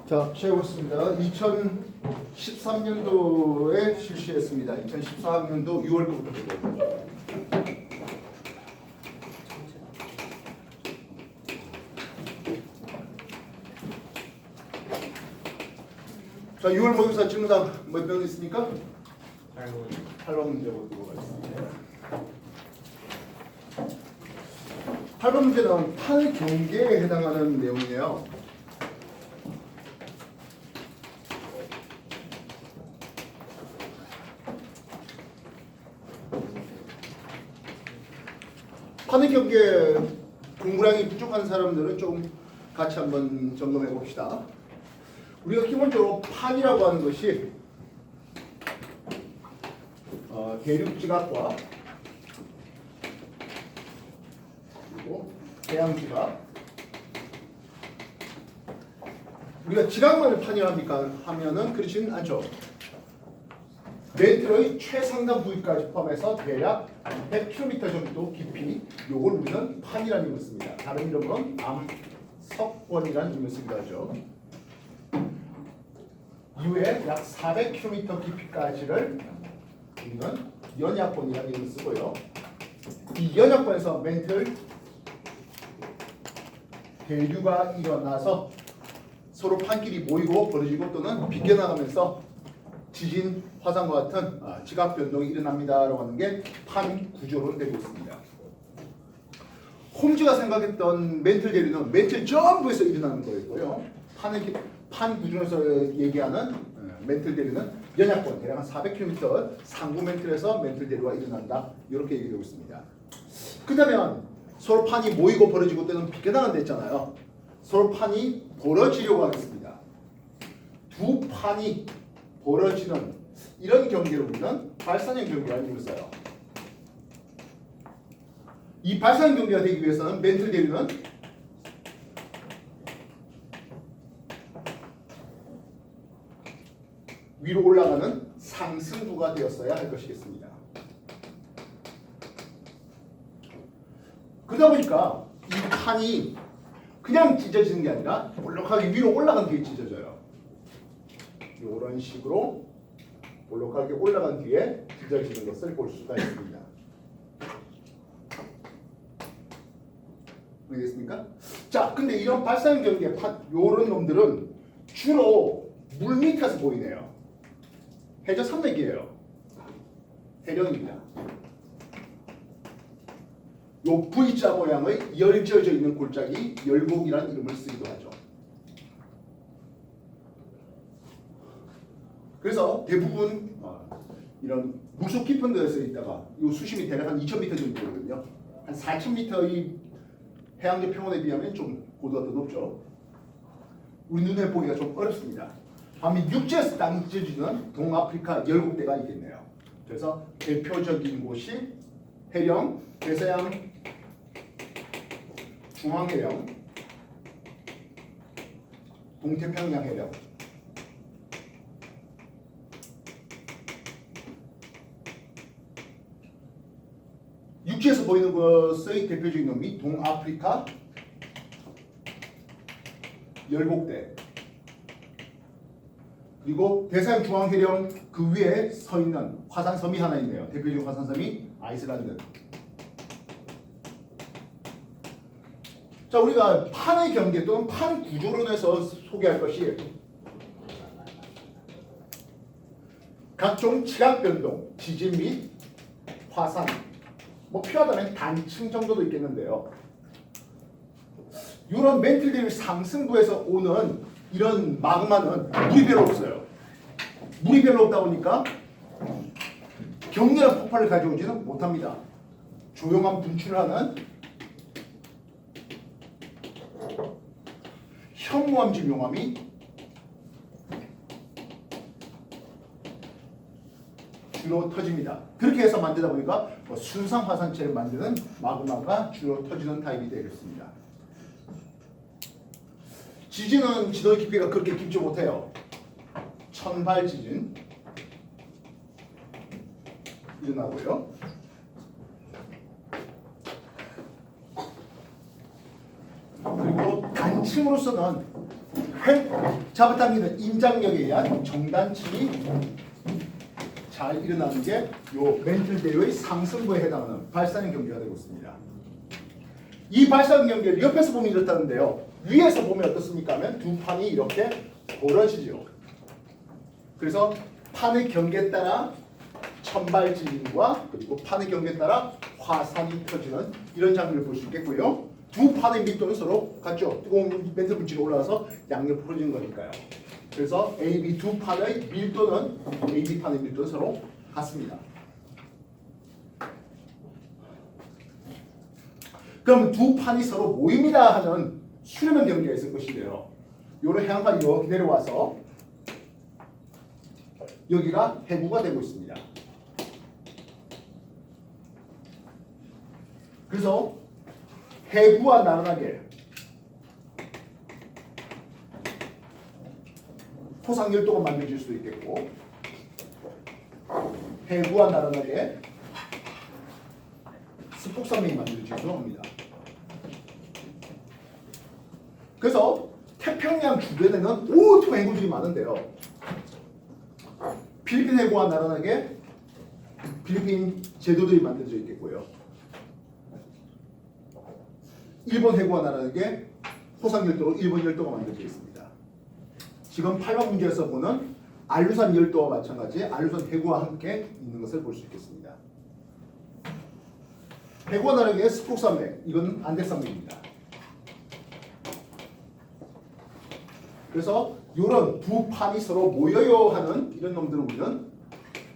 자, 시작해보겠습니다. 2013년도에 실시했습니다. 2014학년도 6월 거부터. 자, 6월 모의고사 질문당 몇 명 있습니까? 8번 문제 보도록 하겠습니다. 8번 문제는 판 경계에 해당하는 내용이에요. 판의 경계 공부량이 부족한 사람들은 좀 같이 한번 점검해 봅시다. 우리가 기본적으로 판이라고 하는 것이 대륙지각과 그리고 해양지각, 우리가 지각만을 판이라 합니까? 하면은 그렇지는 않죠. 멘틀의 최상단 부위까지 포함해서 대략 100km 정도 깊이, 요걸 우리는 판이라는 이름을 씁니다. 다른 이름으로는 암석권이라는 이름을 쓰기도 하죠. 이후에 약 400km 깊이까지를 우리는 연약권이라는 이름을 쓰고요. 이 연약권에서 멘틀 대류가 일어나서 서로 판끼리 모이고 벌어지고 또는 빗겨나가면서 지진, 화산과 같은 지각 변동이 일어납니다라고 하는 게 판 구조로 되고 있습니다. 홈즈가 생각했던 멘틀 대류는 멘틀 전부에서 일어나는 거였고요. 판 구조에서 얘기하는 멘틀 대류는 연약권, 대략 한 400km 상부 멘틀에서 멘틀 대류가 일어난다. 이렇게 얘기되고 있습니다. 그렇다면 서로 판이 모이고 벌어지고 때는 빗겨나간다 했잖아요. 서로 판이 벌어지려고 하겠습니다. 두 판이 벌어지는 이런 경계를 우리는 발산형 경계라는 이름을 써요. 이 발산형 경계가 되기 위해서는 멘틀 대류는 위로 올라가는 상승구가 되었어야 할 것이겠습니다. 그러다 보니까 이 판이 그냥 찢어지는 게 아니라 볼록하게 위로 올라간 뒤에 찢어져요. 이런 식으로 볼록하게 올라간 뒤에 찢어지는 것을 볼 수가 있습니다. 알겠습니까? 자, 근데 이런 발산 경계 요런 놈들은 주로 물 밑에서 보이네요. 해저 산맥이에요. 해령입니다. 요 V자 모양의 열지어져 있는 골짜기 열곡이라는 이름을 쓰기도 하죠. 그래서 대부분 이런 물속 깊은 데서 있다가 이 수심이 대략 한 2,000m 정도 되거든요. 한 4,000m의 해양적 평원에 비하면 좀 고도가 더 높죠. 우리 눈에 보기가 좀 어렵습니다. 반면 육지에서 땅이 찢어지는 동아프리카 열곡대가 있겠네요. 그래서 대표적인 곳이 해령, 대서양, 중앙해령, 동태평양 해령, 육지에서 보이는 것의 대표적인 놈이 동아프리카 열곡대, 그리고 대서양 중앙해령 그 위에 서 있는 화산섬이 하나 있네요. 대표적인 화산섬이 아이슬란드. 자, 우리가 판의 경계 또는 판 구조론에서 소개할 것이 각종 지각 변동, 지진 및 화산, 뭐 필요하다면 단층 정도도 있겠는데요. 이런 멘틀 대류 상승부에서 오는 이런 마그마는 물이 별로 없어요. 물이 별로 없다 보니까 격렬한 폭발을 가져오지는 못합니다. 조용한 분출을 하는 현무암질 용암이 주로 터집니다. 그렇게 해서 만들다 보니까 순상 화산체를 만드는 마그마가 주로 터지는 타입이 되겠습니다. 지진은 지도의 깊이가 그렇게 깊지 못해요. 천발 지진 일어나고요. 그리고 단층으로서는 잡아당기는 인장력에 의한 정단층이 잘 일어나는 게 요 멘틀 대류의 상승부에 해당하는 발사형 경계가 되고 있습니다. 이 발사형 경계를 옆에서 보면 이렇다는데요. 위에서 보면 어떻습니까? 하면 두 판이 이렇게 벌어지죠. 그래서 판의 경계에 따라 천발지진과 그리고 판의 경계에 따라 화산이 터지는 이런 장면을 볼 수 있겠고요. 두 판의 밀도는 서로 같죠. 뜨거운 멘틀 분출이 올라와서 양옆 풀어지는 거니까요. 그래서 A, B 두 판의 밀도는 A, B 판의 밀도는 서로 같습니다. 그럼 두 판이 서로 모입니다 하는 수렴형 경계가 있을 것인데요. 요런 해안판이 여기 내려와서 여기가 해구가 되고 있습니다. 그래서 해구와 나란하게 토상열도가 만들어질 수도 있겠고 해구와 나란하게 스폭산맥이 만들어지기도 합니다. 그래서 태평양 주변에는 온통 해구들이 많은데요. 필리핀 해구와 나란하게 필리핀 제도들이 만들어져 있겠고요. 일본 해구와 나란하게 호상열도로 일본 열도가 만들어져 있습니다. 지금 8번 문제에서 보는 알루산 열도와 마찬가지 알루산 해구와 함께 있는 것을 볼 수 있겠습니다. 해구와 나란하게 스폭산맥, 이건 안데산맥입니다. 그래서 이런 두 판이 서로 모여요 하는 이런 놈들을 우리는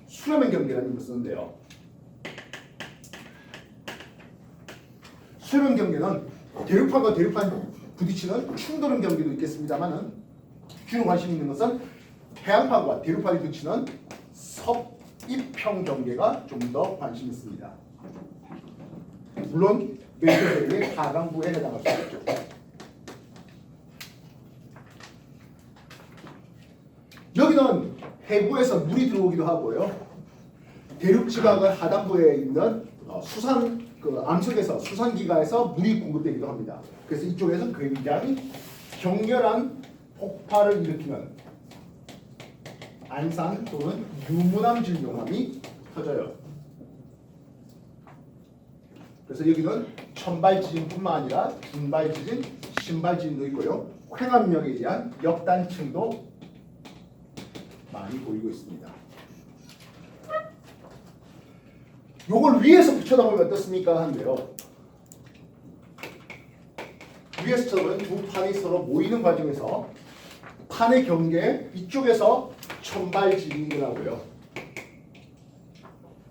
수렴형 경계라는 걸 쓰는데요. 수렴형 경계는 대륙판과 대륙판 부딪히는 충돌형 경계도 있겠습니다만은 주로 관심 있는 것은 해안판과 대륙판이 부딪히는 섭입형 경계가 좀 더 관심 있습니다. 물론 멘틀 대륙의 하강부에 해당할 수 있죠. 여기는 해구에서 물이 들어오기도 하고요. 대륙 지각의 하단부에 있는 수산 암석에서 수산기가에서 물이 공급되기도 합니다. 그래서 이쪽에서 굉장히 격렬한 폭발을 일으키는 안산 또는 유문암질 용암이 터져요. 그래서 여기는 천발지진뿐만 아니라 중발지진, 신발지진도 있고요. 횡암력에 의한 역단층도 많이 보이고 있습니다. 요걸 위에서 쳐다보면 어떻습니까? 한데요. 위에서 쳐다보면 두 판이 서로 모이는 과정에서 판의 경계 이쪽에서 천발지진이 일어나고요.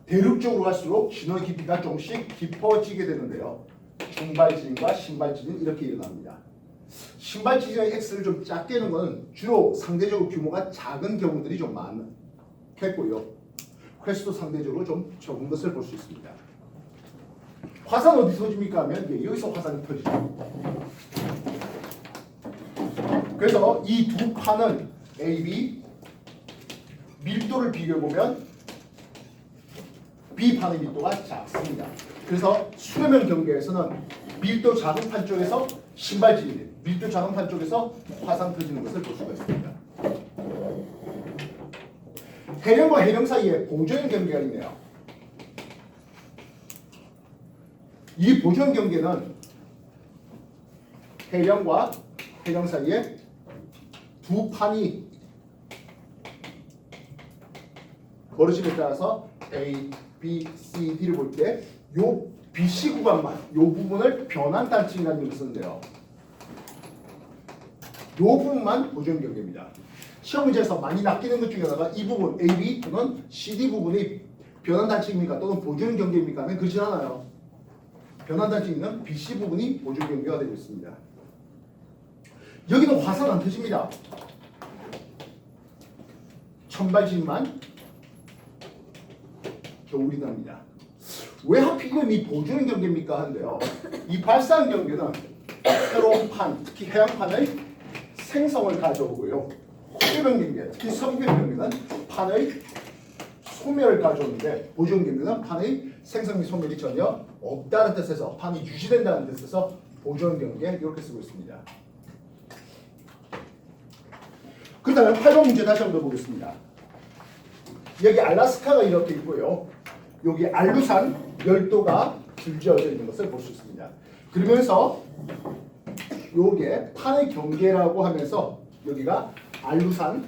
대륙 쪽으로 갈수록 진원 깊이가 조금씩 깊어지게 되는데요. 중발지진과 신발지진 이렇게 일어납니다. 신발지진의 X를 좀 작게 하는 것은 주로 상대적으로 규모가 작은 경우들이 좀 많겠고요. 횟수도 상대적으로 좀 적은 것을 볼 수 있습니다. 화산 어디서 터집니까 하면 여기서 화산이 터지죠. 그래서 이 두 판은 A, B 밀도를 비교해보면 B판의 밀도가 작습니다. 그래서 수렴형 경계에서는 밀도 작은 판 쪽에서 신발지진, 밀도 작은 판 쪽에서 화산 터지는 것을 볼 수가 있습니다. 해령과 해령 사이에 보조형 경계가 있네요. 이 보조형 경계는 해령과 해령 사이에 두 판이 벌어짐에 따라서 A, B, C, D를 볼 때 요 BC 구간만 요 부분을 변환 단층이라는 걸 쓰는데요. 요 부분만 보조형 경계입니다. 시험 문제에서 많이 낚이는 것 중에 하나가 이 부분 AB 또는 CD 부분이 변환 단층입니까? 또는 보조형 경계입니까? 하면 그렇지 않아요. 변환 단층 있는 BC 부분이 보조형 경계가 되고 있습니다. 여기는 화산 안 터집니다. 천발지진만 겨울이 납니다. 왜 하필 이름이 보조형 경계입니까? 한데요. 이 발사형 경계는 새로운 판, 특히 해양판의 생성을 가져오고요. 수렴형 경계, 특히 석유형 경계는 판의 소멸을 가져오는데 보조형 경계는 판의 생성 및 소멸이 전혀 없다는 뜻에서 판이 유지된다는 뜻에서 보조형 경계 이렇게 쓰고 있습니다. 그다음에 8번 문제 다시 한번 보겠습니다. 여기 알라스카가 이렇게 있고요. 여기 알루산 열도가 줄지어져 있는 것을 볼 수 있습니다. 그러면서 요게 판의 경계라고 하면서 여기가 알루산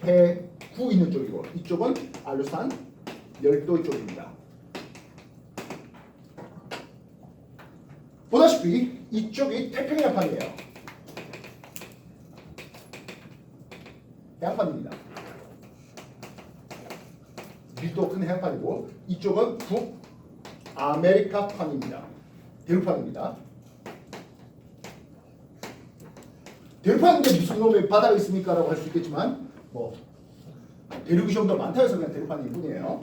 해구 있는 쪽이고 이쪽은 알루산 열도 쪽입니다. 보다시피 이쪽이 태평양판이에요. 해양판입니다. 밀도 큰 해양판이고 이쪽은 북아메리카판입니다. 대륙판입니다. 대륙판인데 무슨 놈의 바다가 있습니까? 라고 할 수 있겠지만 뭐 대륙이 좀 더 많다 해서 그냥 대륙판일 뿐이에요.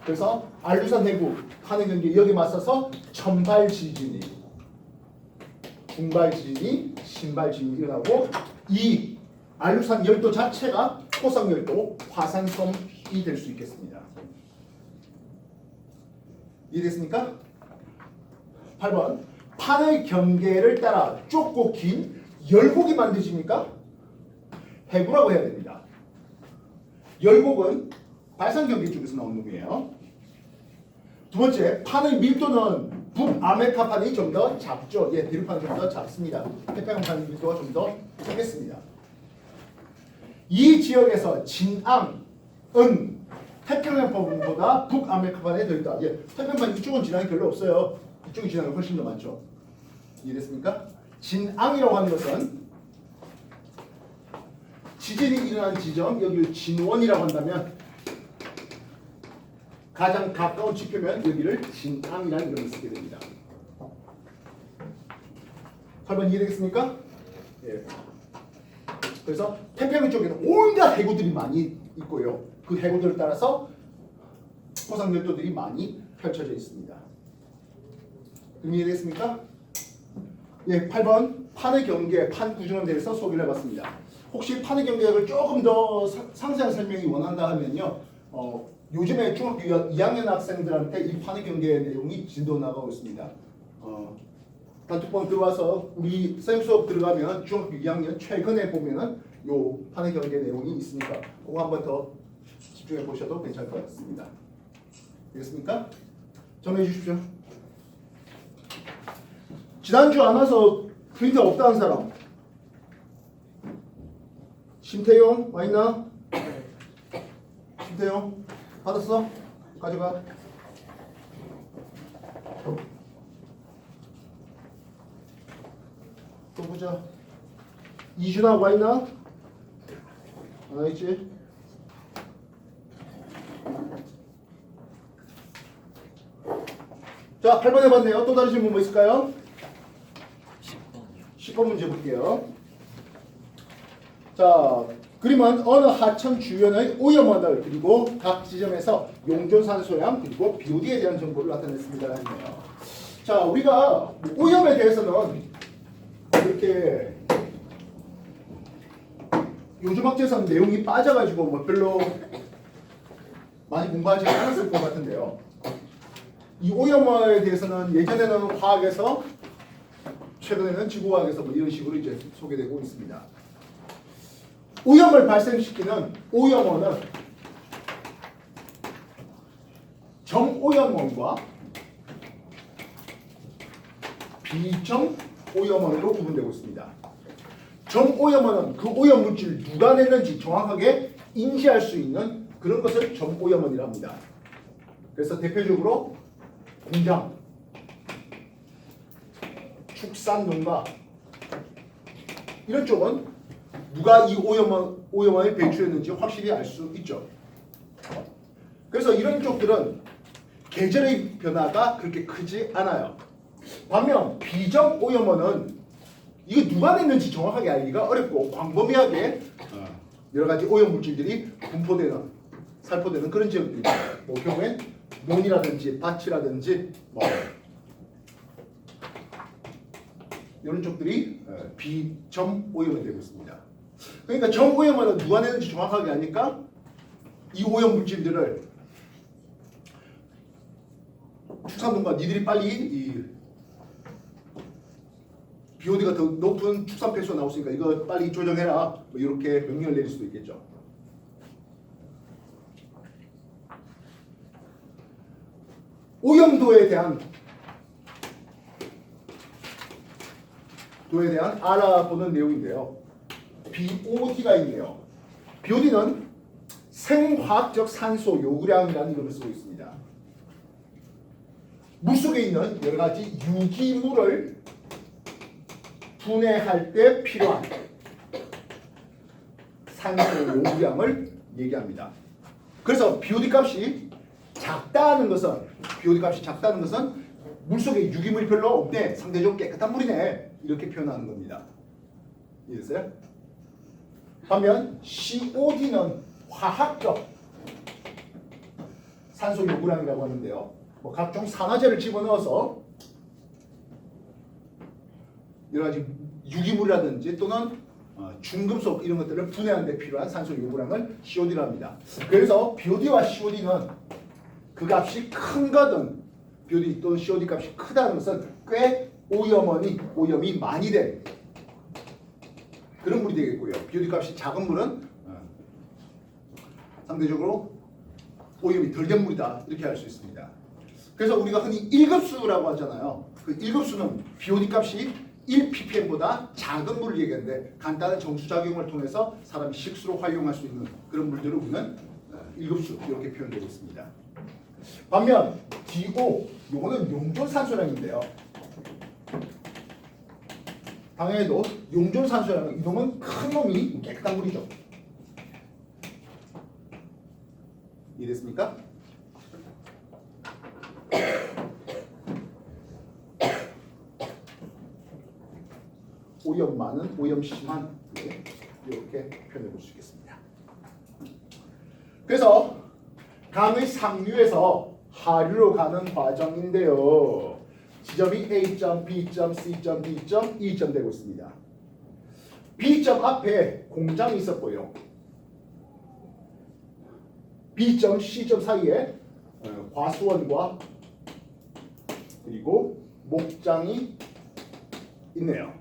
그래서 알루산 해구 판의 경계 여기 맞서서 천발 지진이 중발 지진이 신발 지진이 일어나고 이 알루산 열도 자체가 토성 열도 화산섬이 될 수 있겠습니다. 이해됐습니까? 8번 판의 경계를 따라 좁고 긴 열곡이 만드십니까? 해구라고 해야 됩니다. 열곡은 발산 경계 쪽에서 나온 놈이에요. 두 번째, 판의 밀도는 북아메리카판이 좀 더 작죠. 예, 대륙판이 좀 더 작습니다. 태평양판 밀도가 좀 더 작겠습니다. 이 지역에서 진앙은 태평양판보다 북아메리카판에 더 있다. 예, 태평양판 이쪽은 진앙이 별로 없어요. 이쪽이 진앙이 훨씬 더 많죠. 이해됐습니까? 진앙이라고 하는 것은 지진이 일어난 지점, 여기를 진원이라고 한다면 가장 가까운 지표면 여기를 진앙이라는 이름을 쓰게 됩니다. 8번 이해되겠습니까? 예. 그래서 태평양 쪽에는 온갖 해구들이 많이 있고요. 그 해구들을 따라서 토상열도들이 많이 펼쳐져 있습니다. 그럼 이해되겠습니까? 예, 8번 판의 경계, 판 구조에 대해서 소개를 해봤습니다. 혹시 판의 경계를 조금 더 상세한 설명이 원한다 하면요. 요즘에 중학교 2학년 학생들한테 이 판의 경계 내용이 진도 나가고 있습니다. 단톡방 들어와서 우리 선생님 수업 들어가면 중학교 2학년 최근에 보면은 요 판의 경계 내용이 있으니까 그거 한번 더 집중해 보셔도 괜찮을 것 같습니다. 되겠습니까? 정리해 주십시오. 지난주 안 와서 프린터 없다는 사람. 심태용 와 있나? 심태용 받았어? 가져가. 또 보자. 이준아 와 있나? 안 와 있지? 자, 8번 해봤네요. 또 다른 질문 뭐 있을까요? 10번 문제 볼게요. 자, 그림은 어느 하천 주변의 오염원을 그리고 각 지점에서 용존산소량 그리고 BOD에 대한 정보를 나타냈습니다. 했네요. 자, 우리가 오염에 대해서는 이렇게 요즘 학제에서는 내용이 빠져가지고 뭐 별로 많이 공부하지 않았을 것 같은데요. 이 오염에 대해서는 예전에는 화학에서 최근에는 지구과학에서 뭐 이런 식으로 이제 소개되고 있습니다. 오염을 발생시키는 오염원은 정오염원과 비정오염원으로 구분되고 있습니다. 정오염원은 그 오염물질을 누가 냈는지 정확하게 인지할 수 있는 그런 것을 정오염원이라고 합니다. 그래서 대표적으로 공장, 축산농가 이런 쪽은 누가 이 오염원을 배출했는지 확실히 알 수 있죠. 그래서 이런 쪽들은 계절의 변화가 그렇게 크지 않아요. 반면 비정오염원은 이거 누가 냈는지 정확하게 알기가 어렵고 광범위하게 여러 가지 오염물질들이 분포되는, 살포되는 그런 지역들입니다. 뭐 경우엔 논이라든지 밭이라든지 뭐 이런 쪽들이 비정오염이 되고 있습니다. 그러니까 정오염은 누가 내는지 정확하게 아니까 이 오염 물질들을 축산농가 니들이 빨리 BOD가 더 높은 축산 패수가 나왔으니까 이거 빨리 조정해라. 뭐 이렇게 명령을 내릴 수도 있겠죠. 오염도에 대한 알아보는 내용인데요. BOD가 있네요. BOD는 생화학적 산소 요구량이라는 이름을 쓰고 있습니다. 물속에 있는 여러 가지 유기물을 분해할 때 필요한 산소 요구량을 얘기합니다. 그래서 BOD 값이 작다는 것은 물속에 유기물이 별로 없네, 상대적으로 깨끗한 물이네, 이렇게 표현하는 겁니다. 이해됐어요? 반면 COD는 화학적 산소 요구량이라고 하는데요. 뭐 각종 산화제를 집어넣어서 여러 가지 유기물이라든지 또는 중금속 이런 것들을 분해하는 데 필요한 산소 요구량을 COD라고 합니다. 그래서 BOD와 COD는 그 값이 큰 거든 BOD 또는 COD 값이 크다는 것은 꽤 오염이 많이 된 그런 물이 되겠고요. BOD 값이 작은 물은 상대적으로 오염이 덜 된 물이다, 이렇게 할 수 있습니다. 그래서 우리가 흔히 1급수라고 하잖아요. 그 1급수는 BOD 값이 1ppm보다 작은 물을 얘기하는데 간단한 정수작용을 통해서 사람이 식수로 활용할 수 있는 그런 물들을 우리는 1급수 이렇게 표현되고 있습니다. 반면 DO, 요거는 용존산소량인데요. 당연히도 용존산소량은 이놈은 큰 놈이 깨끗한 물이죠. 이해됐습니까? 오염 많은, 오염 심한, 이렇게 표현해 볼 수 있겠습니다. 그래서 강의 상류에서 하류로 가는 과정인데요. 지점이 A점, B점, C점, D점, E점 되고 있습니다. B점 앞에 공장이 있었고요. B점, C점 사이에 과수원과 그리고 목장이 있네요.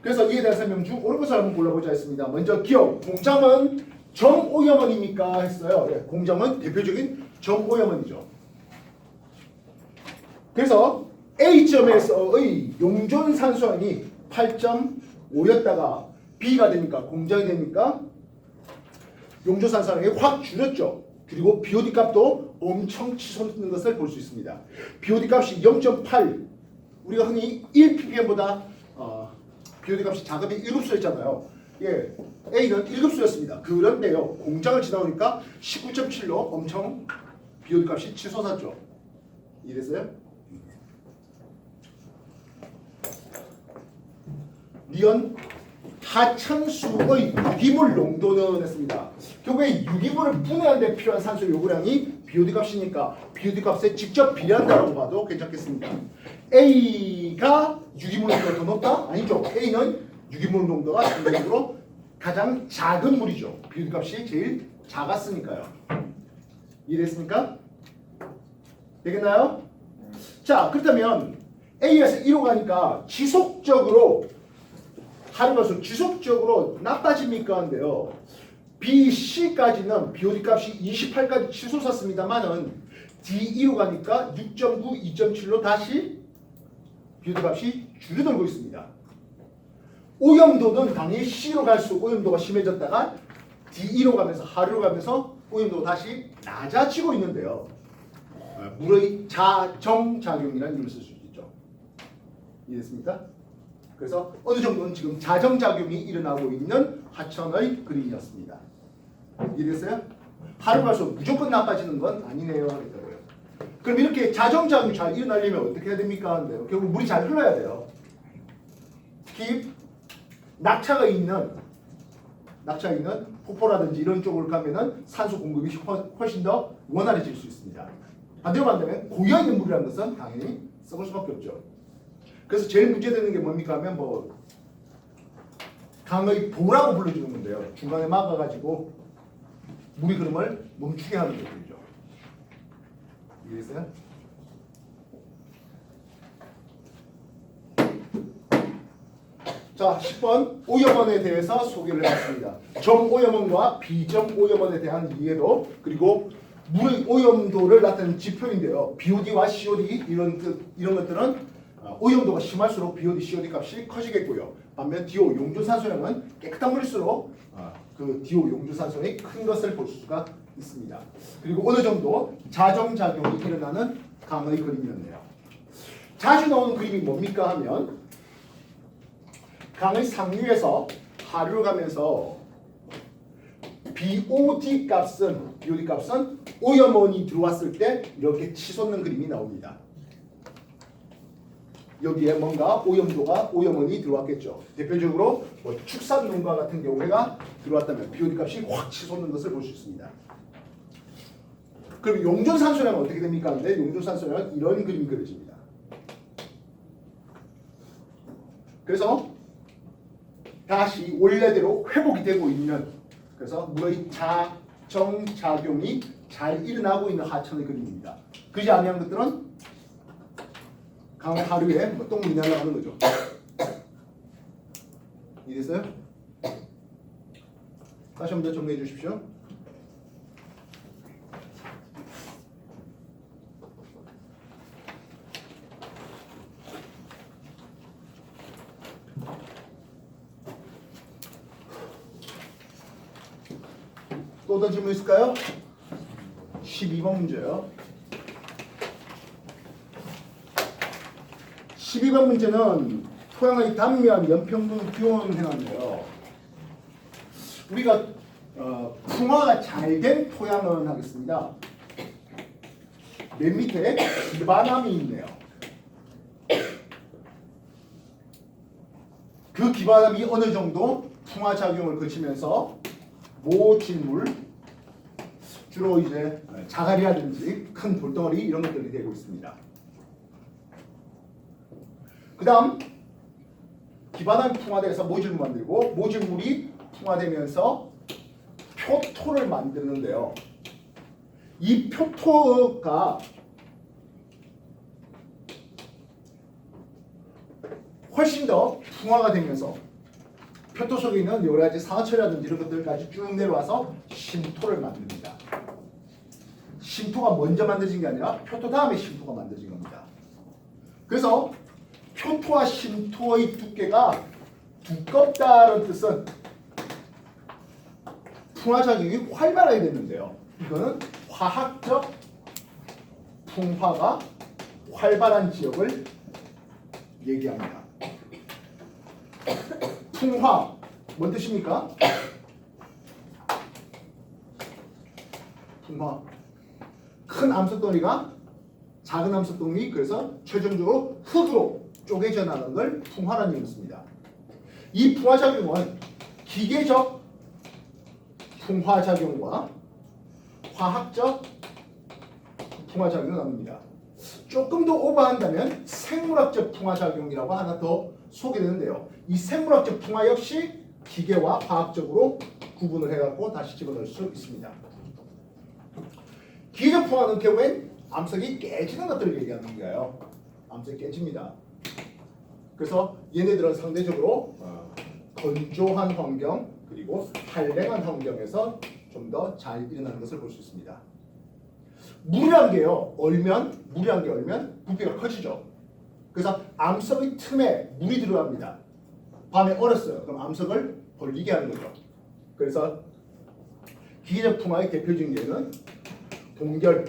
그래서 이에 대한 설명 중 옳은 것을 한번 골라보자 했습니다. 먼저 기억, 공장은 정오염원입니까 했어요. 예, 공장은 대표적인 정오염원이죠. 그래서 A점에서의 용존산소량이 8.5였다가 B가 되니까 공장이 되니까 용존산소량이 확 줄였죠. 그리고 BOD 값도 엄청 치솟는 것을 볼 수 있습니다. BOD 값이 0.8, 우리가 흔히 1ppm보다 BOD 값이 작으면 1급수였잖아요. 예, A는 1급수였습니다. 그런데요, 공장을 지나오니까 19.7로 엄청 BOD 값이 치솟았죠. 이해됐어요? 니은 하천수의 유기물 농도는 했습니다. 결국에 유기물을 분해하는 데 필요한 산소 요구량이 BOD 값이니까 BOD 값에 직접 비례한다고 봐도 괜찮겠습니다. A가 유기물 농도가 더 높다? 아니죠. A는 유기물 농도가 상대적으로 가장 작은 물이죠. BOD 값이 제일 작았으니까요. 이해됐습니까? 되겠나요? 자, 그렇다면 A에서 1로 가니까 지속적으로 하루가수 지속적으로 나빠집니까? 한데요. B, C까지는 BOD 값이 28까지 치솟았습니다만은 D2로 가니까 6.9, 2.7로 다시 BOD 값이 줄어들고 있습니다. 오염도는 당연히 C로 갈수록 오염도가 심해졌다가 D2로 가면서 하루로 가면서 오염도가 다시 낮아지고 있는데요. 물의 자정작용이라는 이름을 쓸 수 있죠. 이해됐습니까? 그래서 어느 정도는 지금 자정작용이 일어나고 있는 하천의 그림이었습니다. 이해됐어요? 하루 갈수록 무조건 나빠지는 건 아니네요 하겠다고요. 그럼 이렇게 자정작용이 잘 일어나려면 어떻게 해야 됩니까? 하는데요. 결국 물이 잘 흘러야 돼요. 특히 낙차가 있는 폭포라든지 이런 쪽으로 가면은 산소 공급이 훨씬 더 원활해질 수 있습니다. 반대로 말하면 고여있는 물이라는 것은 당연히 썩을 수밖에 없죠. 그래서 제일 문제되는 게 뭡니까 하면 뭐 강의 도라고 불러주는 건데요. 중간에 막아가지고 물의 흐름을 멈추게 하는 것들이죠. 이해했어요? 자, 10번 오염원에 대해서 소개를 해봤습니다. 정오염원과 비정오염원에 대한 이해도 그리고 물의 오염도를 나타내는 지표인데요. BOD와 COD 이런 것들은 오염도가 심할수록 BOD, COD 값이 커지겠고요. 반면 DO 용주산소량은 깨끗한 물일수록 그 DO 용주산소량이 큰 것을 볼 수가 있습니다. 그리고 어느 정도 자정작용이 일어나는 강의 그림이었네요. 자주 나오는 그림이 뭡니까 하면 강의 상류에서 하류를 가면서 BOD 값은 오염원이 들어왔을 때 이렇게 치솟는 그림이 나옵니다. 여기에 뭔가 오염원이 들어왔겠죠. 대표적으로 뭐 축산농가 같은 경우에가 들어왔다면 BOD 값이 확 치솟는 것을 볼 수 있습니다. 그럼 용존산소량은 어떻게 됩니까? 근데 용존산소량은 이런 그림이 그려집니다. 그래서 다시 원래대로 회복이 되고 있는, 그래서 물의 자정작용이 잘 일어나고 있는 하천의 그림입니다. 그지 아니한 것들은 강의 하류에 뭐 똥물이 날아가는 거죠. 이해됐어요? 다시 한번 더 정리해 주십시오. 또 어떤 질문 있을까요? 12번 문제요. 12번 문제는 토양의 단면 연평균 기온 행한데요. 우리가 풍화가 잘 된 토양은 하겠습니다. 맨 밑에 기반암이 있네요. 그 기반암이 어느 정도 풍화 작용을 거치면서 모질물, 주로 이제 자갈이라든지 큰 돌덩어리 이런 것들이 되고 있습니다. 그 다음 기반암이 풍화돼서 모질물 만들고 모질물이 풍화되면서 표토를 만드는데요. 이 표토가 훨씬 더 풍화가 되면서 표토 속에 있는 여러 가지 상처라든지 이런 것들까지 쭉 내려와서 심토를 만듭니다. 심토가 먼저 만들어진 게 아니라 표토 다음에 심토가 만들어진 겁니다. 그래서 표토와 심토의 두께가 두껍다는 뜻은 풍화작용이 활발하게 됐는데요. 이거는 화학적 풍화가 활발한 지역을 얘기합니다. 풍화, 뭔 뜻입니까? 풍화. 큰 암석덩이가 작은 암석덩이, 그래서 최종적으로 흙으로 쪼개져 나가는 걸 풍화라는 의미입니다. 이 풍화작용은 기계적 풍화작용과 화학적 풍화작용이 나옵니다. 조금 더 오버한다면 생물학적 풍화작용이라고 하나 더 소개되는데요. 이 생물학적 풍화 역시 기계와 화학적으로 구분을 해갖고 다시 집어넣을 수 있습니다. 기계적 풍화는 경우엔 암석이 깨지는 것들을 얘기하는 거예요. 암석이 깨집니다. 그래서 얘네들은 상대적으로 건조한 환경 그리고 한랭한 환경에서 좀 더 잘 일어나는 것을 볼 수 있습니다. 물이란 게요, 물이란 게 얼면 부피가 커지죠. 그래서 암석의 틈에 물이 들어갑니다. 밤에 얼었어요. 그럼 암석을 벌리게 하는 거죠. 그래서 기계적 풍화의 대표적인 예는 동결,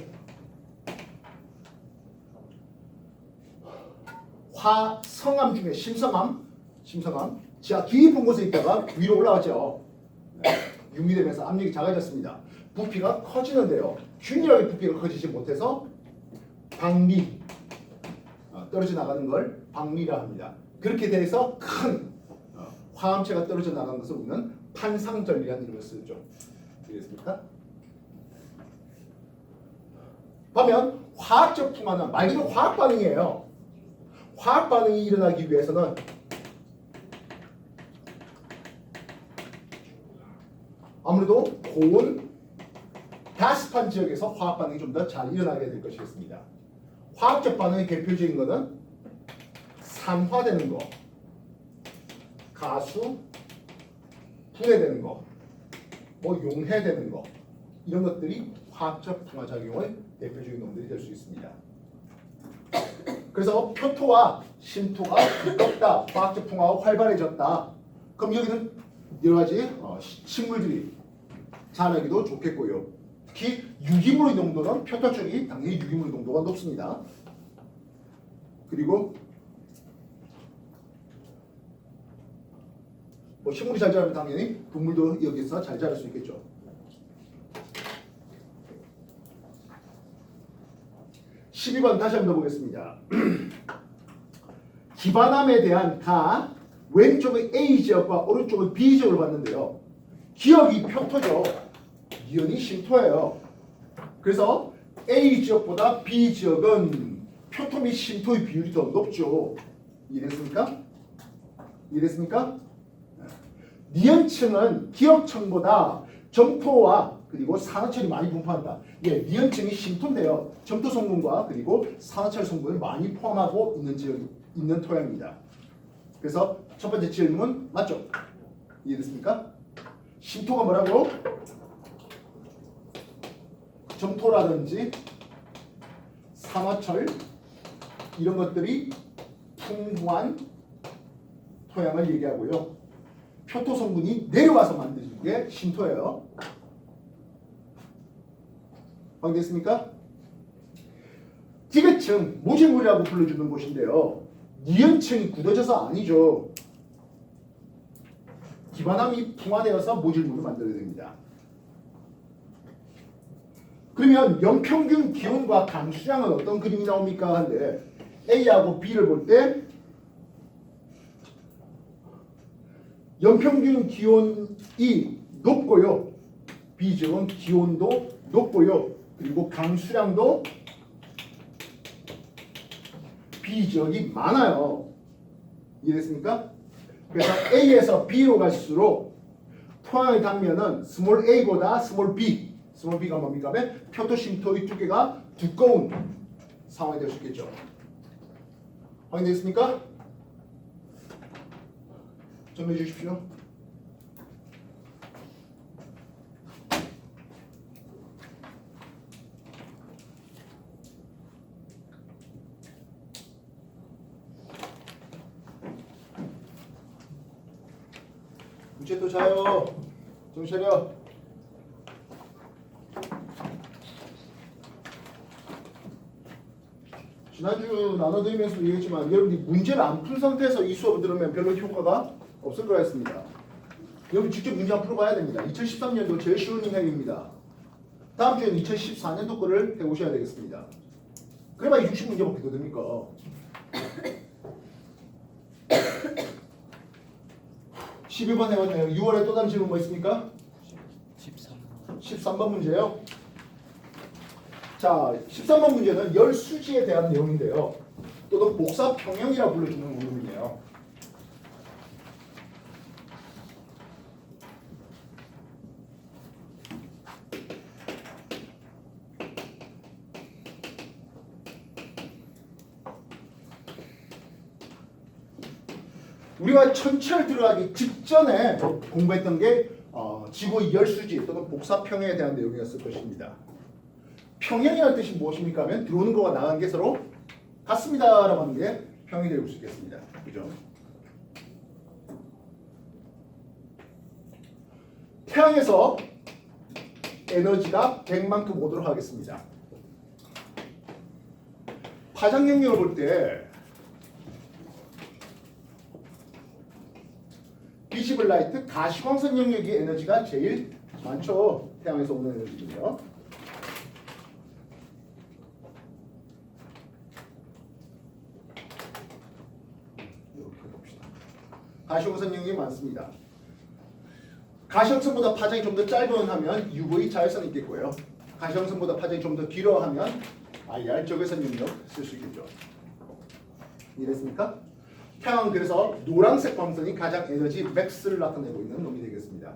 화성암 중에 심성암, 지하 깊은 곳에 있다가 위로 올라가죠. 유미되면서 압력이 작아졌습니다. 부피가 커지는데요. 균일하게 부피가 커지지 못해서 박리, 떨어져 나가는 걸 박리라 합니다. 그렇게 돼서 큰 화암체가 떨어져 나가는 것을 우리는 판상절리라는 이름을 쓰죠. 되겠습니까? 보면 화학적 풍화는 말 그대로 화학 반응이에요. 화학 반응이 일어나기 위해서는 아무래도 고온 가스판 지역에서 화학 반응이 좀 더 잘 일어나게 될 것이겠습니다. 화학적 반응의 대표적인 것은 산화되는 거, 가수, 분해되는 거, 뭐 용해되는 거 이런 것들이 화학적 풍화작용의 대표적인 놈들이 될 수 있습니다. 그래서 표토와 심토가 두껍다, 화학적 풍화가 활발해졌다. 그럼 여기는 여러 가지 식물들이 자라기도 좋겠고요. 특히 유기물의 농도는 표토 쪽이 당연히 유기물의 농도가 높습니다. 그리고 뭐 식물이 잘 자라면 당연히 동물도 여기서 잘 자랄 수 있겠죠. (12번) 다시 한번 보겠습니다. 기반암에 대한 가 왼쪽의 A 지역과 오른쪽의 B 지역을 봤는데요. 기역이 표토죠. 이온이 심토예요. 그래서 A 지역보다 B 지역은 표토 및 심토의 비율이 더 높죠. 이해됐습니까? 이해됐습니까? 니은층은 기역층보다 점토와 그리고 산화철이 많이 분포한다. 예, 니은층이 심토인데요. 점토 성분과 그리고 산화철 성분을 많이 포함하고 있는 지역이 있는 토양입니다. 그래서 첫 번째 질문 맞죠? 이해됐습니까? 심토가 뭐라고? 점토라든지 산화철 이런 것들이 풍부한 토양을 얘기하고요. 표토 성분이 내려와서 만드는 게 심토예요. 확인됐습니까? 디귿층, 모질물이라고 불러주는 곳인데요. 니은층이 굳어져서 아니죠. 기반암이 풍화되어서 모질물을 만들어야 됩니다. 그러면 연평균 기온과 강수량은 어떤 그림이 나옵니까? 한데 A하고 B를 볼 때 연평균 기온이 높고요. B 지역은 기온도 높고요. 그리고 강수량도 B 지역이 많아요. 이해됐습니까? 그래서 A에서 B로 갈수록 토양의 단면은 스몰 a보다 스몰 b, 스몰 b가 뭡니까? 하면 표토 심토의 두께가 두꺼운 상황이 될 수 있겠죠. 확인되셨습니까? 정리해 주십시오. 문제 또 자요. 정신 차려. 지난주 나눠드리면서 얘기했지만 여러분들이 문제를 안 푼 상태에서 이 수업을 들으면 별로 효과가 없을 것 같습니다. 여러분 직접 문제 한번 풀어봐야 됩니다. 2013년도 제일 쉬운 행위입니다. 다음 주에는 2014년도 거를 해오셔야 되겠습니다. 그래봐야 60문제밖에 더 됩니까? (12번) 해봤네요. 6월에 또 다른 질문 뭐 있습니까? 13번 문제요. 자, 13번 문제는 열수지에 대한 내용인데요. 또는 복사 평형이라 불러주는 원룸이네요. 우리가 천체를 들어가기 직전에 공부했던 게 지구의 열수지 또는 복사평형에 대한 내용이었을 것입니다. 평형이라는 뜻이 무엇입니까? 하면 들어오는 거와 나가는 게 서로 같습니다 라고 하는 게 평이 될 수 있겠습니다. 그죠? 태양에서 에너지가 100만큼 오도록 하겠습니다. 파장 영역을 볼 때 비시블 라이트 가시광선 영역의 에너지가 제일 많죠. 태양에서 오는 에너지는요. 이렇게 봅시다. 가시광선 영역이 많습니다. 가시광선보다 파장이 좀 더 짧은 하면 UV 자외선이 있겠고요. 가시광선보다 파장이 좀 더 길어 하면 IR 적외선 영역 쓸 수 있겠죠. 이해됐습니까? 태양은 그래서 노란색 광선이 가장 에너지 맥스를 나타내고 있는 놈이 되겠습니다.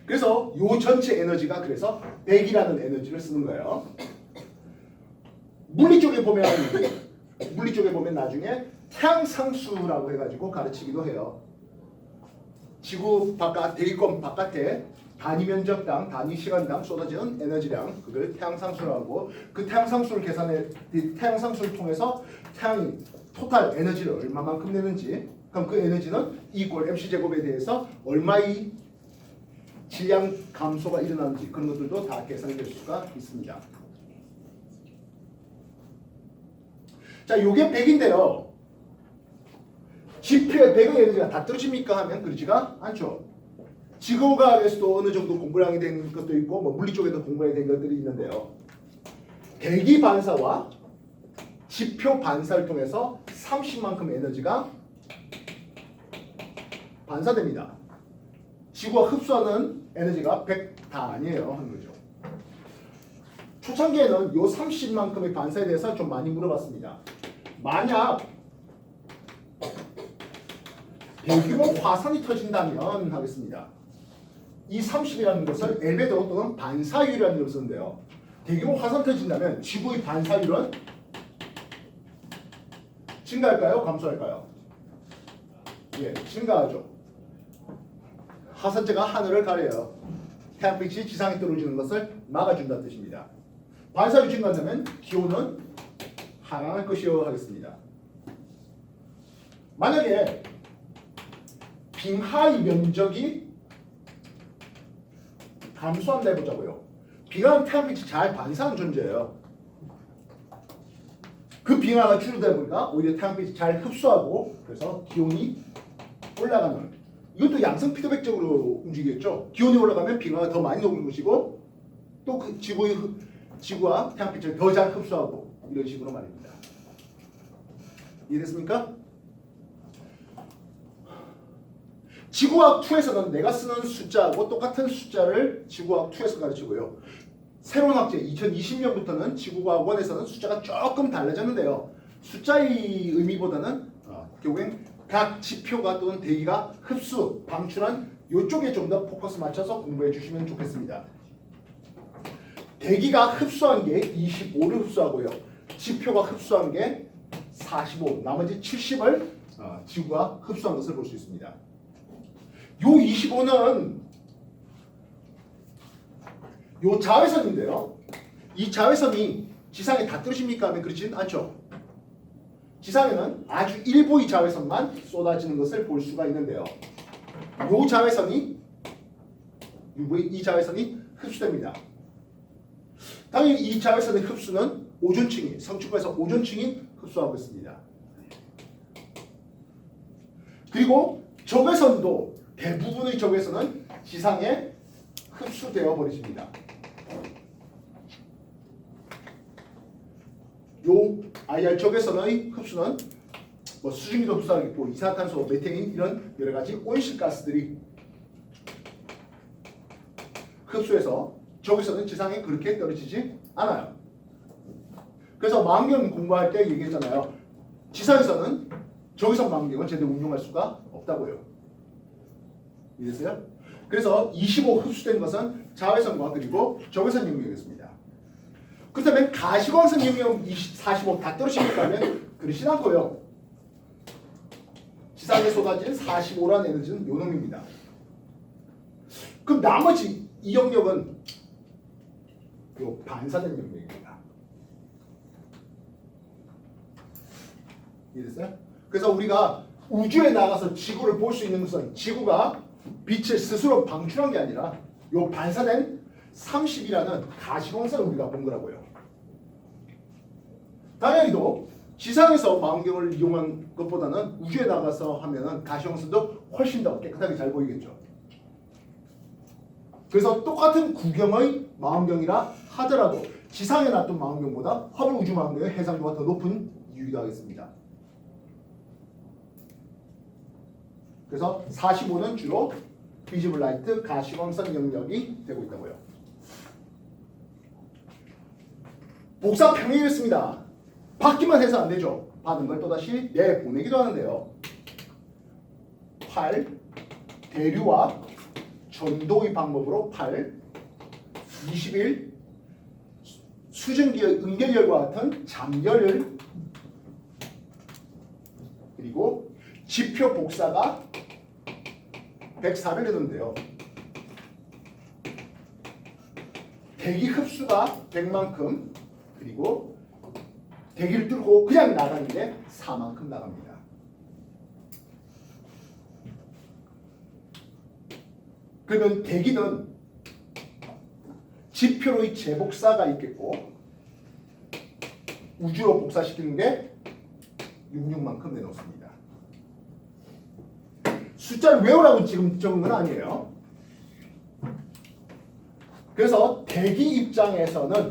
그래서 요 전체 에너지가 그래서 100이라는 에너지를 쓰는 거예요. 물리 쪽에 보면 물리 쪽에 보면 나중에 태양상수라고 해가지고 가르치기도 해요. 지구 바깥, 대기권 바깥에 단위 면적당, 단위 시간당 쏟아지는 에너지량, 그걸 태양상수라고 하고, 그 태양상수를 태양상수를 통해서 태양이 토탈 에너지를 얼마만큼 내는지, 그럼 그 에너지는 E = mc 제곱에 대해서 얼마의 질량 감소가 일어나는지 그런 것들도 다 계산이 될 수가 있습니다. 자, 요게 100인데요. 지표의 100의 에너지가 다 떨어집니까 하면 그렇지가 않죠. 지구과학에서도 어느 정도 공부량이 된 것도 있고 뭐 물리 쪽에도 공부량이 된 것들이 있는데요. 대기 반사와 지표 반사를 통해서 30만큼 에너지가 반사됩니다. 지구가 흡수하는 에너지가 100 다 아니에요 하는 거죠. 초창기에는 요 30만큼의 반사에 대해서 좀 많이 물어봤습니다. 만약 대규모 화산이 터진다면 하겠습니다. 이 30이라는 것을 엘베도 또는 반사율이라는 걸 쓰는데요. 대규모 화산 터진다면 지구의 반사율은 증가할까요? 감소할까요? 예, 증가하죠. 화산재가 하늘을 가려요. 태양빛이 지상에 떨어지는 것을 막아준다는 뜻입니다. 반사율이 증가한다면 기온은 하락할 것이요 하겠습니다. 만약에 빙하의 면적이 감소한다 해보자고요. 빙하는 태양빛이 잘 반사하는 존재예요. 그 빙하가 줄어들다 보니까 오히려 태양빛이 잘 흡수하고 그래서 기온이 올라가는, 이것도 양성 피드백적으로 움직이겠죠. 기온이 올라가면 빙하가 더 많이 녹는 것이고 또 그 지구와 태양빛을 더 잘 흡수하고 이런 식으로 말입니다. 이해됐습니까? 지구과학 2에서는 내가 쓰는 숫자하고 똑같은 숫자를 지구과학 2에서 가르치고요. 새로운 학제 2020년부터는 지구과학 1에서는 숫자가 조금 달라졌는데요. 숫자의 의미보다는 결국엔 각 지표가 또는 대기가 흡수, 방출한 이쪽에 좀 더 포커스 맞춰서 공부해 주시면 좋겠습니다. 대기가 흡수한 게 25를 흡수하고요. 지표가 흡수한 게 45, 나머지 70을 지구가 흡수한 것을 볼 수 있습니다. 요 25는 요 자외선인데요. 이 자외선이 지상에 다 떨어집니까 하면 그렇지는 않죠. 지상에는 아주 일부의 자외선만 쏟아지는 것을 볼 수가 있는데요. 요 자외선이 이 자외선이 흡수됩니다. 당연히 이 자외선의 흡수는 오존층이, 성층과에서 오존층이 흡수하고 있습니다. 그리고 적외선도 대부분의 적외선은 지상에 흡수되어 버리십니다. 요 IR 적외선의 흡수는 뭐 수증기도 흡수하겠고 이산화탄소, 메테인 이런 여러 가지 온실가스들이 흡수해서 적외선은 지상에 그렇게 떨어지지 않아요. 그래서 망원경 공부할 때 얘기했잖아요. 지상에서는 적외선 망원경을 제대로 운용할 수가 없다고요. 이해됐어요? 그래서 25 흡수된 것은 자외선과 그리고 적외선 영역이었습니다. 그렇다면 가시광선 영역 45 다 떨어집니까 하면 그렇진 않고요. 지상에 쏟아진 45라는 에너지는 요 놈입니다. 그럼 나머지 이 영역은 요 반사된 영역입니다. 이해됐어요? 그래서 우리가 우주에 나가서 지구를 볼 수 있는 것은 지구가 빛을 스스로 방출한 게 아니라 요 반사된 30이라는 가시광선을 우리가 본 거라고요. 당연히도 지상에서 망원경을 이용한 것보다는 우주에 나가서 하면은 가시광선도 훨씬 더 깨끗하게 잘 보이겠죠. 그래서 똑같은 구경의 망원경이라 하더라도 지상에 놨던 망원경보다 허블 우주 망원경의 해상도가 더 높은 이유이기도 하겠습니다. 그래서 45는 주로 비지블 라이트 가시광선 영역이 되고 있다고요. 복사 평행이었습니다. 받기만 해서 안 되죠. 받은 걸 또다시 내보내기도 하는데요. 8 대류와 전도의 방법으로 8 21 수증기의 응결열과 같은 장열을 그리고 지표 복사가 104를 내는데요. 대기 흡수가 100만큼 그리고 대기를 뚫고 그냥 나가는 게 4만큼 나갑니다. 그러면 대기는 지표로의 재복사가 있겠고 우주로 복사시키는 게 66만큼 내놓습니다. 숫자를 외우라고 지금 적은 건 아니에요. 그래서 대기 입장에서는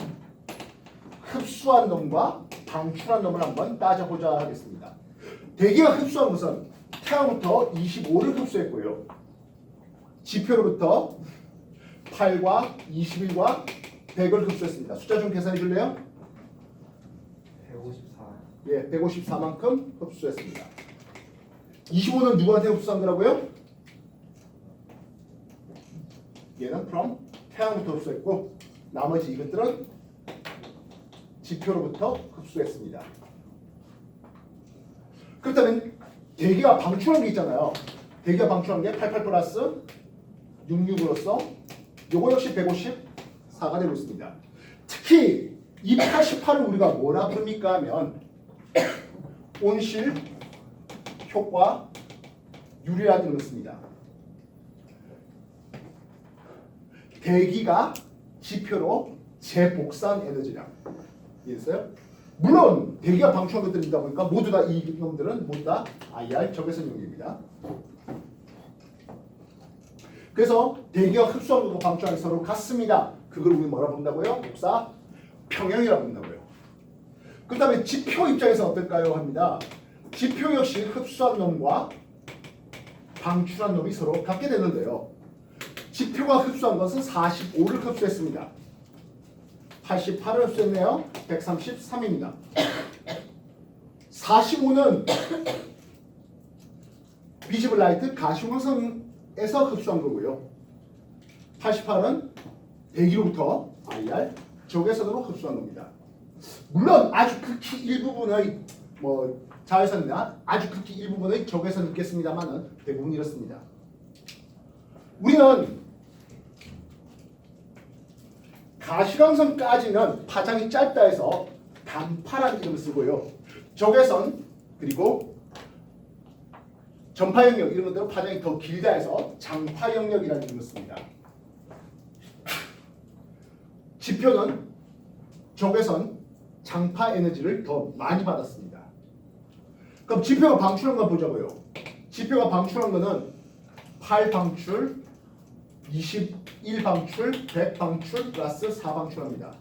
흡수한 놈과 방출한 놈을 한번 따져보자 하겠습니다. 대기가 흡수한 것은 태양부터 25를 흡수했고요. 지표로부터 8과 21과 100을 흡수했습니다. 숫자 좀 계산해 줄래요? 154. 예, 154만큼 흡수했습니다. 25는 누구한테 흡수한 거라고요? 얘는 from 태양부터 흡수했고 나머지 이것들은 지표로부터 흡수했습니다. 그렇다면 대기가 방출한 게 있잖아요. 대기가 방출한 게 88 플러스 66으로서 요거 역시 154가 되고 있습니다. 특히 이 88을 우리가 뭐라 부릅니까 하면 온실 효과 유리라는 걸 씁니다. 대기가 지표로 재복사한 에너지량. 이해했어요? 물론 대기가 방출한 것들이다 보니까 모두 다 이 놈들은 모두 다 IR 적외선용입니다. 그래서 대기가 흡수한 것과 방출한 게 서로 같습니다. 그걸 우리 뭐라 부른다고요? 복사 평형이라고 부른다고요. 그 다음에 지표 입장에서 어떨까요? 합니다. 지표 역시 흡수한 놈과 방출한 놈이 서로 같게 되는데요. 지표가 흡수한 것은 45를 흡수했습니다. 88을 흡수했네요. 133입니다. 45는 비지블 라이트 가시광선에서 흡수한 거고요. 88은 대기로부터 IR 적외선으로 흡수한 겁니다. 물론 아주 극히 일부분의 자외선이나 아주 극히 일부분의 적외선이 있겠습니다만은 대부분 이렇습니다. 우리는 가시광선까지는 파장이 짧다 해서 단파라는 이름을 쓰고요. 적외선 그리고 전파 영역 이런 것들은 파장이 더 길다 해서 장파 영역이라는 이름을 씁니다. 지표는 적외선 장파 에너지를 더 많이 받았습니다. 그럼 지표가 방출한 거 보자고요. 지표가 방출한 거는 8 방출, 21 방출, 100 방출 플러스 4 방출합니다.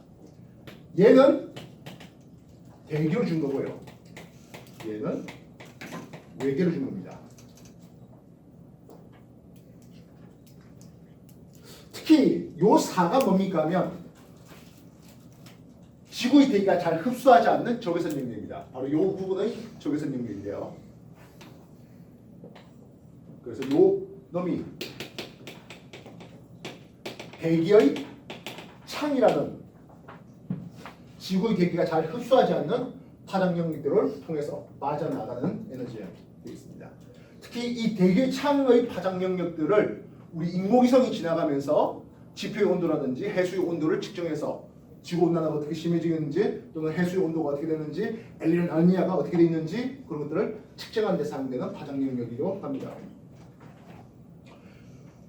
얘는 대기로 준 거고요. 얘는 외계로 준 겁니다. 특히 요 4가 뭡니까 하면 지구의 대기가 잘 흡수하지 않는 적외선 영역입니다. 바로 이 부분의 적외선 영역인데요. 그래서 이 놈이 대기의 창이라는 지구의 대기가 잘 흡수하지 않는 파장 영역들을 통해서 빠져나가는 에너지가 되겠습니다. 특히 이 대기의 창의 파장 영역들을 우리 인공위성이 지나가면서 지표의 온도라든지 해수의 온도를 측정해서 지구온난화가 어떻게 심해지는지 또는 해수의 온도가 어떻게 되는지 엘니뇨 라니냐가 어떻게 되어 있는지 그런 것들을 측정하는 데 사용되는 파장 영역이기도 합니다.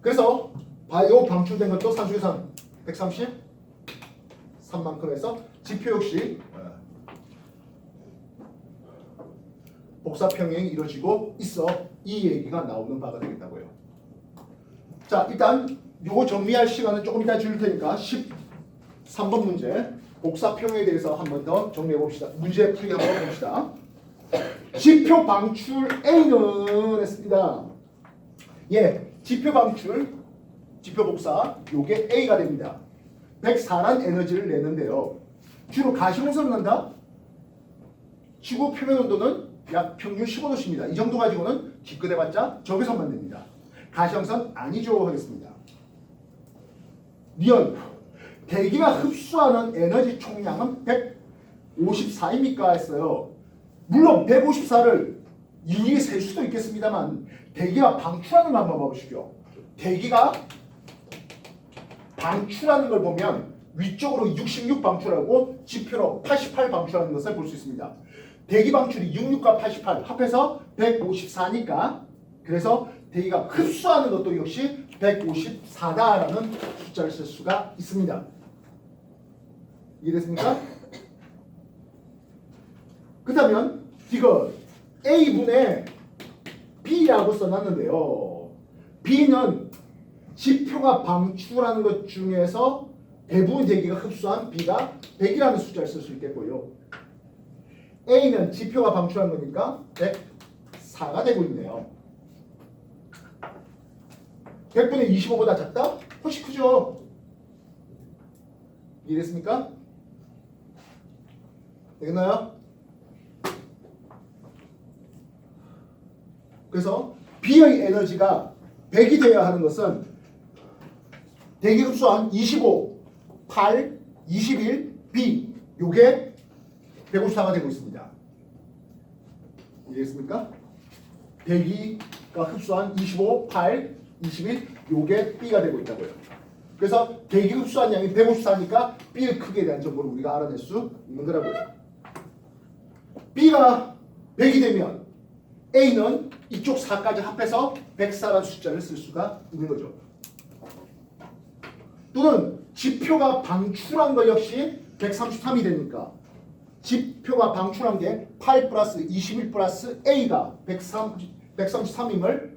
그래서 바이오 방출된 것도 산수유산 133만큼 해서 지표 역시 복사 평형이 이루어지고 있어 이 얘기가 나오는 바가 되겠다고요. 자, 일단 요거 정리할 시간은 조금 이따 줄 테니까 13번 문제 복사 평형에 대해서 한 번 더 정리해 봅시다. 문제 풀이 한번 봅시다. 지표 방출 A는 했습니다. 예, 지표 방출, 지표 복사 요게 A가 됩니다. 104란 에너지를 내는데요. 주로 가시광선을 난다. 지구 표면 온도는 약 평균 15도씨입니다. 이 정도 가지고는 기껏해봤자 적외선만 됩니다. 가시광선 아니죠 하겠습니다. 니은 대기가 흡수하는 에너지 총량은 154입니까 했어요. 물론 154를 일일이 셀 수도 있겠습니다만 대기가 방출하는 걸 한번 봐보시죠. 대기가 방출하는 걸 보면 위쪽으로 66 방출하고 지표로 88 방출하는 것을 볼 수 있습니다. 대기 방출이 66과 88 합해서 154니까 그래서 대기가 흡수하는 것도 역시 154다라는 숫자를 쓸 수가 있습니다. 이해됐습니까? 그렇다면 이거 A분의 B라고 써놨는데요. B는 지표가 방출하는 것 중에서 대부분 대기가 흡수한 B가 100이라는 숫자를 쓸 수 있겠고요. A는 지표가 방출한 거니까 104가 되고 있네요. 100분의 25보다 작다? 훨씬 크죠? 이해됐습니까? 되겠나요? 그래서 B의 에너지가 100이 되어야 하는 것은 대기 흡수한 25, 8, 21, B 요게 154가 되고 있습니다. 이해했습니까? 대기가 흡수한 25, 8, 21 요게 B가 되고 있다고요. 그래서 대기 흡수한 양이 154니까 B의 크기에 대한 정보를 우리가 알아낼 수 있는 거라고요. B가 100이 되면 A는 이쪽 4까지 합해서 104라는 숫자를 쓸 수가 있는 거죠. 또는 지표가 방출한 것 역시 133이 되니까 지표가 방출한 게 8 플러스 21 플러스 A가 133임을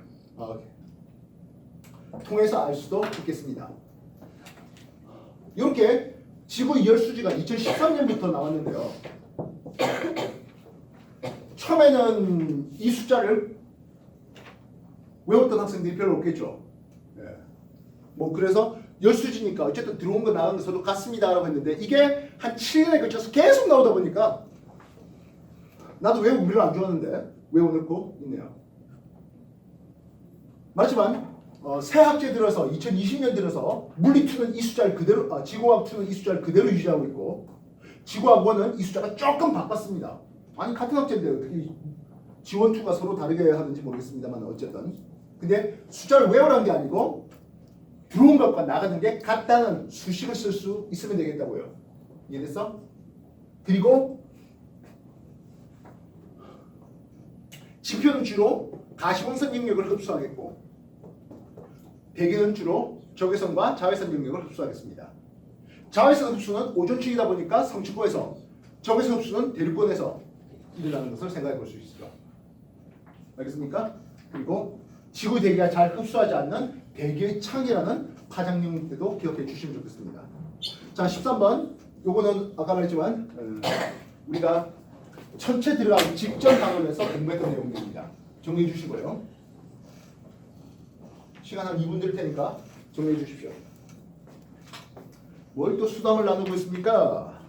통해서 알 수도 있겠습니다. 이렇게 지구 열수지가 2013년부터 나왔는데요. 처음에는 이 숫자를 외웠던 학생들이 별로 없겠죠. 예. 뭐 그래서 열수지니까 어쨌든 들어온 거 나간 거 서로 같습니다라고 했는데 이게 한 7년에 걸쳐서 계속 나오다 보니까 나도 외우고 별로 안 좋아하는데 외워놓고 있네요. 맞지만 새 학기 들어서 2020년 들어서 물리2는 이 숫자를 그대로 지구과학 2는 이 숫자를 그대로 유지하고 있고 지구과학 1은 이 숫자가 조금 바꿨습니다. 아니 같은 학제인데 어떻게 지원 2가 서로 다르게 하는지 모르겠습니다만 어쨌든 근데 숫자를 외우라는 게 아니고 들어온 것과 나가는 게 같다는 수식을 쓸 수 있으면 되겠다고요. 이해됐어? 그리고 지표는 주로 가시광선 영역을 흡수하겠고 대기는 주로 적외선과 자외선 영역을 흡수하겠습니다. 자외선 흡수는 오존층이다 보니까 성층권에서 적외선 흡수는 대륙권에서 일어나는 것을 생각해 볼 수 있죠. 알겠습니까? 그리고 지구 대기가 잘 흡수하지 않는 대기의 창이라는 파장 영역도 기억해 주시면 좋겠습니다. 자, 13번. 요거는 아까 말했지만 우리가 천체 들어가기 직전 단원에서 공부했던 내용입니다. 정리해 주시고요. 시간 한 2분 드릴 테니까 정리해 주십시오. 뭘 또 수담을 나누고 있습니까?